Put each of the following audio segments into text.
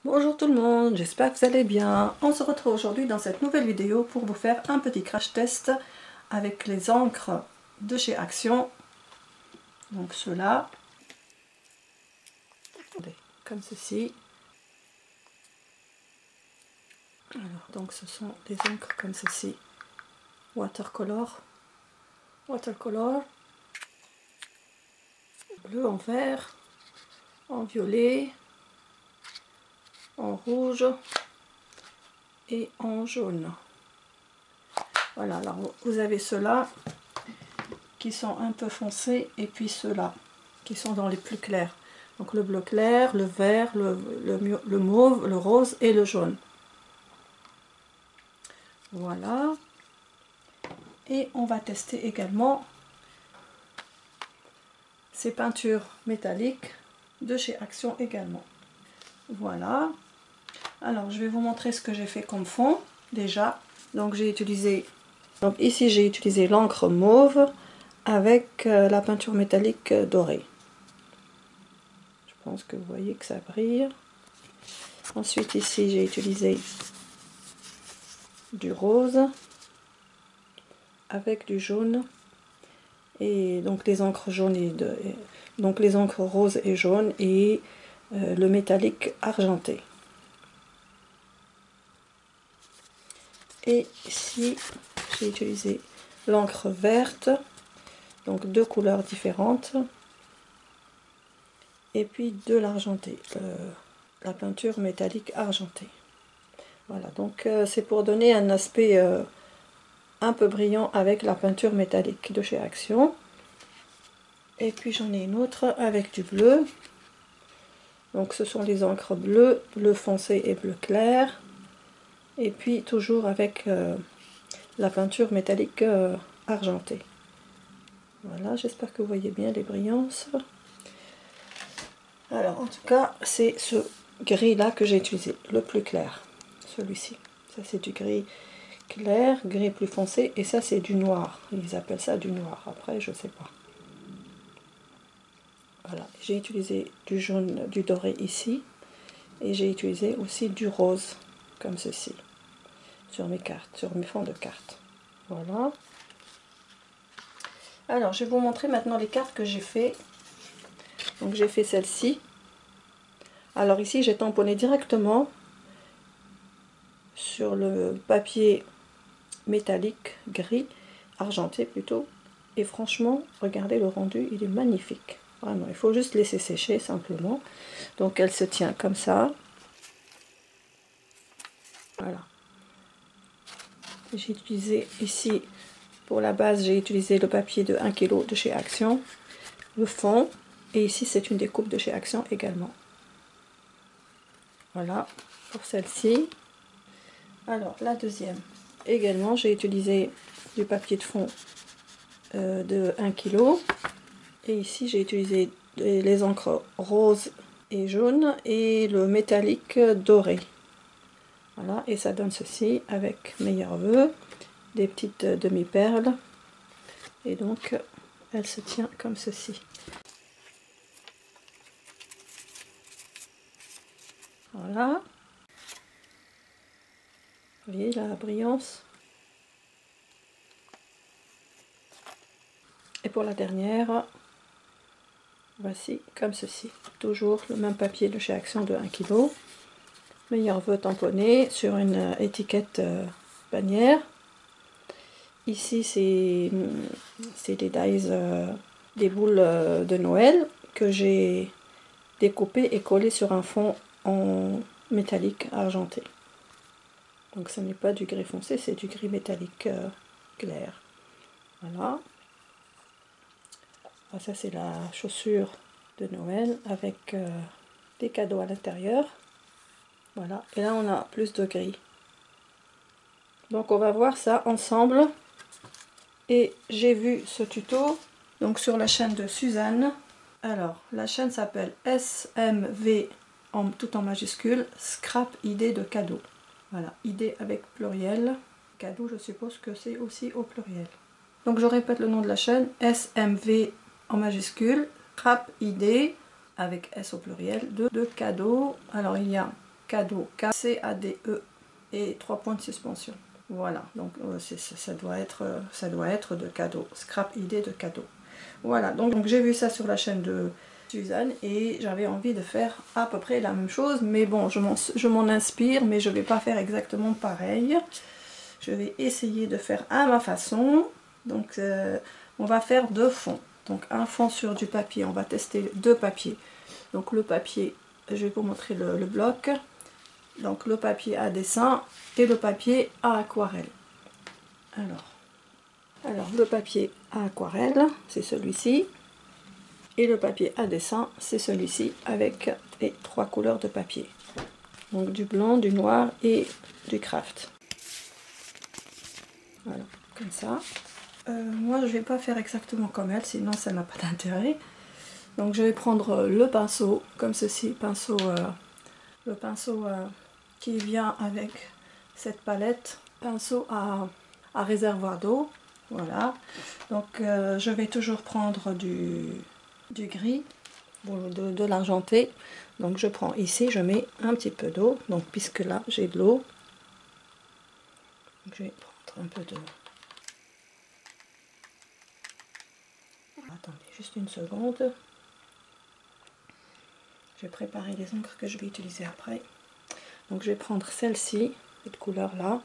Bonjour tout le monde, j'espère que vous allez bien. On se retrouve aujourd'hui dans cette nouvelle vidéo pour vous faire un petit crash test avec les encres de chez Action. Donc ceux-là, comme ceci. Alors donc ce sont des encres comme ceci, watercolor, bleu en vert, en violet, en rouge et en jaune. Voilà, alors vous avez ceux-là qui sont un peu foncés et puis ceux-là qui sont dans les plus clairs. Donc le bleu clair, le vert, le mauve, le rose et le jaune. Voilà. Et on va tester également ces peintures métalliques de chez Action également. Voilà. Alors je vais vous montrer ce que j'ai fait comme fond déjà. Donc j'ai utilisé, ici j'ai utilisé l'encre mauve avec la peinture métallique dorée. Je pense que vous voyez que ça brille. Ensuite ici j'ai utilisé du rose avec du jaune et donc les encres jaunes donc les encres roses et jaunes et le métallique argenté. Et ici j'ai utilisé l'encre verte, donc deux couleurs différentes, et puis de l'argenté, la peinture métallique argentée. Voilà, donc c'est pour donner un aspect un peu brillant avec la peinture métallique de chez Action. Et puis j'en ai une autre avec du bleu. Donc ce sont les encres bleues, bleu foncé et bleu clair. Et puis toujours avec la peinture métallique argentée. Voilà, j'espère que vous voyez bien les brillances. Alors en tout cas, c'est ce gris là que j'ai utilisé, le plus clair. Celui-ci. Ça c'est du gris clair, gris plus foncé, et ça c'est du noir. Ils appellent ça du noir. Après, je sais pas. Voilà, j'ai utilisé du jaune, du doré ici, et j'ai utilisé aussi du rose, comme ceci, sur mes cartes, sur mes fonds de cartes. Voilà. Alors, je vais vous montrer maintenant les cartes que j'ai fait. Donc, j'ai fait celle-ci. Alors ici, j'ai tamponné directement sur le papier métallique, gris, argenté plutôt. Et franchement, regardez le rendu, il est magnifique. Vraiment, il faut juste laisser sécher simplement. Donc, elle se tient comme ça. Voilà. J'ai utilisé ici, pour la base, j'ai utilisé le papier de 1 kg de chez Action, le fond, et ici c'est une découpe de chez Action également. Voilà, pour celle-ci. Alors, la deuxième, également, j'ai utilisé du papier de fond de 1 kg, et ici j'ai utilisé les encres rose et jaune, et le métallique doré. Voilà, et ça donne ceci avec Meilleurs Vœux, des petites demi-perles, et donc elle se tient comme ceci. Voilà, vous voyez la brillance. Et pour la dernière, voici comme ceci, toujours le même papier de chez Action de 1 kg. Meilleurs Vœux tamponné sur une étiquette bannière. Ici c'est des dies, des boules de Noël que j'ai découpées et collées sur un fond en métallique argenté. Donc ce n'est pas du gris foncé, c'est du gris métallique clair. Voilà. Ah, ça c'est la chaussure de Noël avec des cadeaux à l'intérieur. Voilà, et là on a plus de gris. Donc on va voir ça ensemble. Et j'ai vu ce tuto donc sur la chaîne de Suzanne. Alors la chaîne s'appelle SMV tout en majuscule, Scrap idée de cadeau. Voilà, idée avec pluriel. Cadeau, je suppose que c'est aussi au pluriel. Donc je répète le nom de la chaîne, SMV en majuscule, Scrap idée avec S au pluriel de cadeau. Alors il y a cadeau, C-A-D-E, et 3 points de suspension. Voilà, donc ça doit être de cadeau, scrap idée de cadeau. Voilà, donc j'ai vu ça sur la chaîne de Suzanne et j'avais envie de faire à peu près la même chose, mais bon, je m'en inspire, mais je ne vais pas faire exactement pareil. Je vais essayer de faire à ma façon. Donc on va faire 2 fonds, donc un fond sur du papier, on va tester 2 papiers. Donc le papier, je vais vous montrer le bloc, donc le papier à dessin et le papier à aquarelle. Alors le papier à aquarelle, c'est celui-ci. Et le papier à dessin, c'est celui-ci avec les 3 couleurs de papier. Donc du blanc, du noir et du craft. Voilà, comme ça. Moi, je vais pas faire exactement comme elle, sinon ça n'a pas d'intérêt. Donc je vais prendre le pinceau, comme ceci, le pinceau qui vient avec cette palette, pinceau à réservoir d'eau. Voilà. Donc je vais toujours prendre du gris, de l'argenté. Donc je prends ici, je mets un petit peu d'eau, donc puisque là j'ai de l'eau, je vais prendre un peu de... Attendez juste une seconde, je vais préparer les encres que je vais utiliser après. Donc je vais prendre celle-ci, cette couleur là,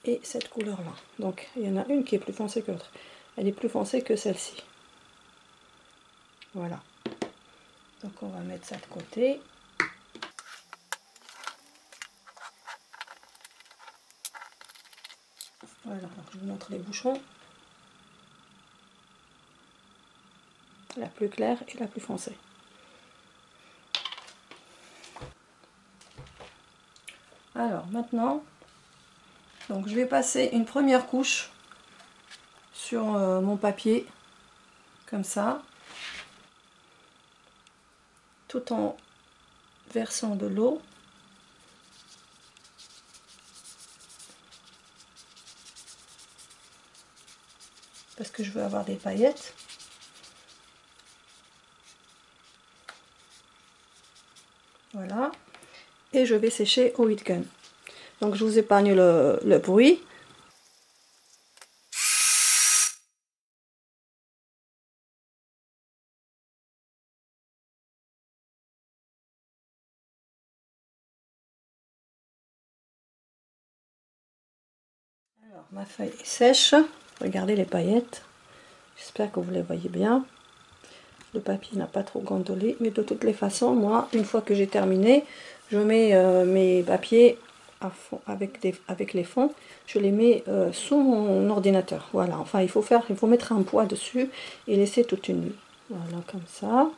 et cette couleur là. Donc il y en a une qui est plus foncée que l'autre, elle est plus foncée que celle-ci. Voilà, donc on va mettre ça de côté. Voilà, donc je vous montre les bouchons. La plus claire et la plus foncée. Alors maintenant, donc je vais passer une première couche sur mon papier, comme ça, tout en versant de l'eau. Parce que je veux avoir des paillettes. Voilà. Et je vais sécher au heat gun. Donc je vous épargne le bruit. Alors ma feuille est sèche. Regardez les paillettes. J'espère que vous les voyez bien. Le papier n'a pas trop gondolé. Mais de toutes les façons, moi, une fois que j'ai terminé, je mets mes papiers à fond, avec les fonds. Je les mets sous mon ordinateur. Voilà. Enfin, il faut mettre un poids dessus et laisser toute une nuit. Voilà, comme ça.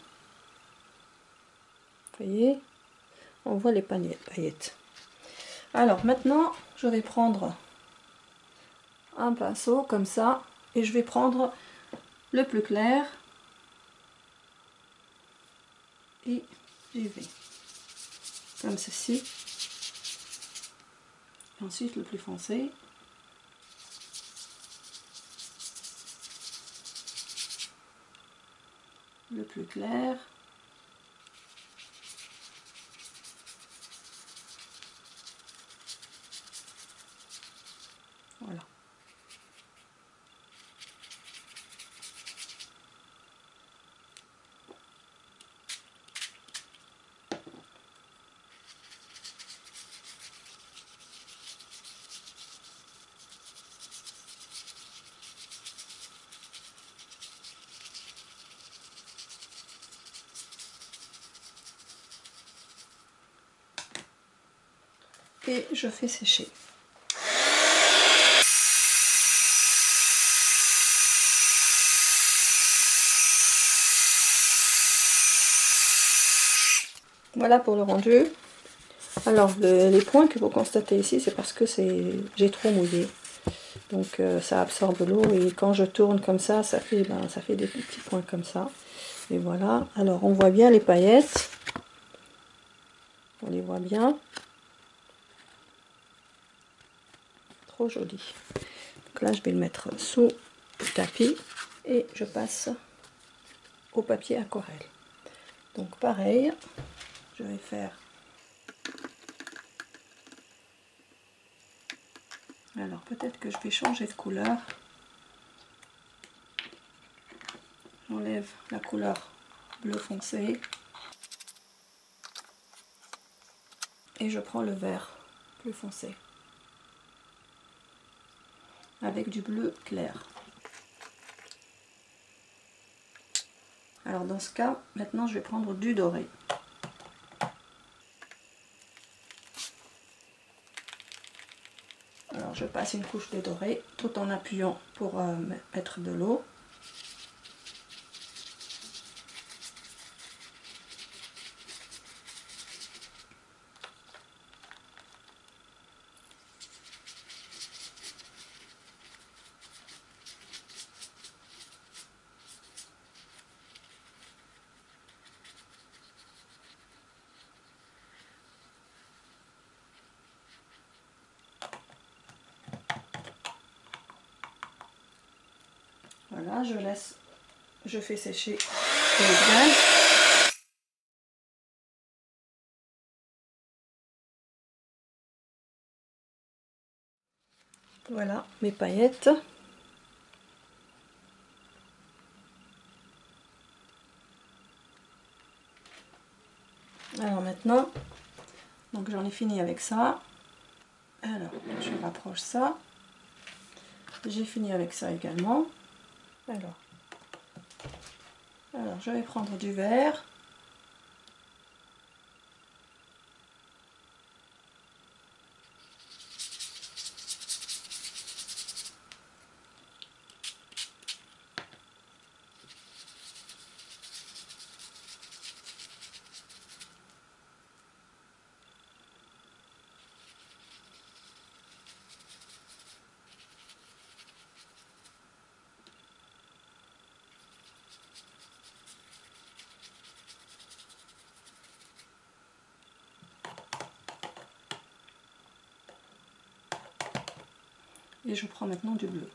Vous voyez, on voit les paillettes. Alors maintenant, je vais prendre un pinceau comme ça et je vais prendre le plus clair et j'y vais comme ceci. Et ensuite le plus foncé. Le plus clair. Voilà. Et je fais sécher. Voilà pour le rendu. Alors les points que vous constatez ici, c'est parce que j'ai trop mouillé. Donc ça absorbe l'eau et quand je tourne comme ça, ça fait des petits points comme ça. Et voilà. Alors on voit bien les paillettes. On les voit bien. Trop joli. Donc là je vais le mettre sous le tapis et je passe au papier aquarelle. Donc pareil, je vais faire. Alors peut-être que je vais changer de couleur. J'enlève la couleur bleu foncé et je prends le vert plus foncé avec du bleu clair. Alors dans ce cas, maintenant je vais prendre du doré. Alors je passe une couche de doré tout en appuyant pour mettre de l'eau. Voilà, je fais sécher le gaz. Voilà mes paillettes. Alors maintenant, donc j'en ai fini avec ça. Alors je rapproche ça. J'ai fini avec ça également. Alors je vais prendre du vert. Et je prends maintenant du bleu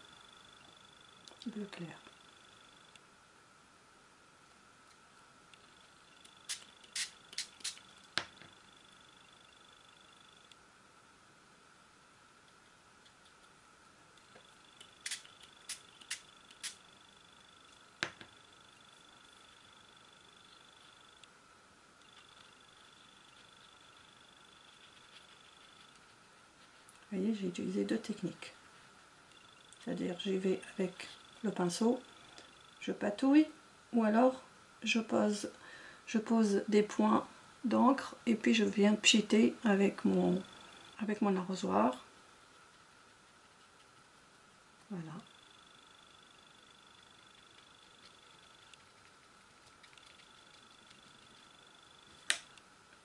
clair. Vous voyez, j'ai utilisé deux techniques. C'est-à-dire j'y vais avec le pinceau, je patouille, ou alors je pose des points d'encre et puis je viens pchiter avec mon arrosoir. Voilà.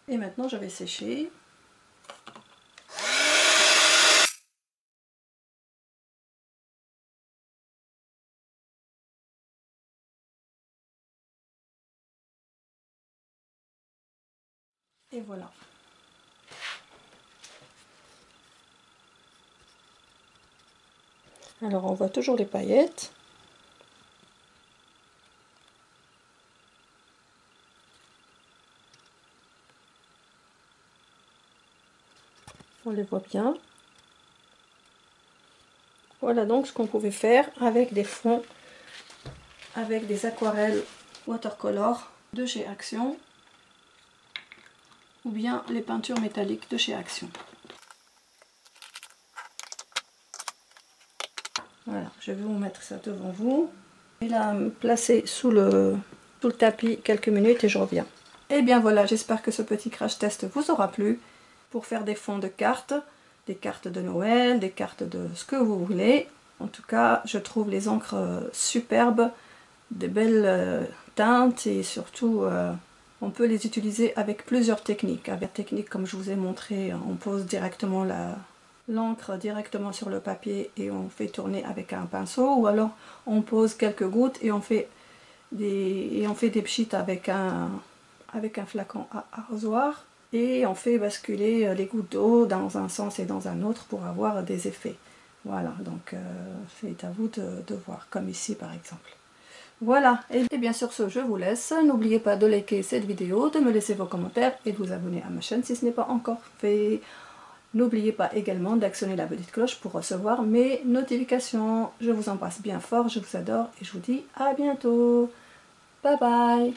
Et maintenant je vais sécher. Et voilà. Alors on voit toujours les paillettes. On les voit bien. Voilà donc ce qu'on pouvait faire avec des fonds, avec des aquarelles watercolor de chez Action, ou bien les peintures métalliques de chez Action. Voilà, je vais vous mettre ça devant vous. Je vais la placer sous le tapis quelques minutes et je reviens. Et bien voilà, j'espère que ce petit crash test vous aura plu pour faire des fonds de cartes, des cartes de Noël, des cartes de ce que vous voulez. En tout cas, je trouve les encres superbes, des belles teintes et surtout on peut les utiliser avec plusieurs techniques. Avec technique comme je vous ai montré, on pose directement l'encre directement sur le papier et on fait tourner avec un pinceau, ou alors on pose quelques gouttes et on fait des pchites avec un flacon à arrosoir et on fait basculer les gouttes d'eau dans un sens et dans un autre pour avoir des effets. Voilà, donc c'est à vous de voir, comme ici par exemple. Voilà, et bien sur ce, je vous laisse. N'oubliez pas de liker cette vidéo, de me laisser vos commentaires et de vous abonner à ma chaîne si ce n'est pas encore fait. N'oubliez pas également d'actionner la petite cloche pour recevoir mes notifications. Je vous embrasse bien fort, je vous adore et je vous dis à bientôt. Bye bye.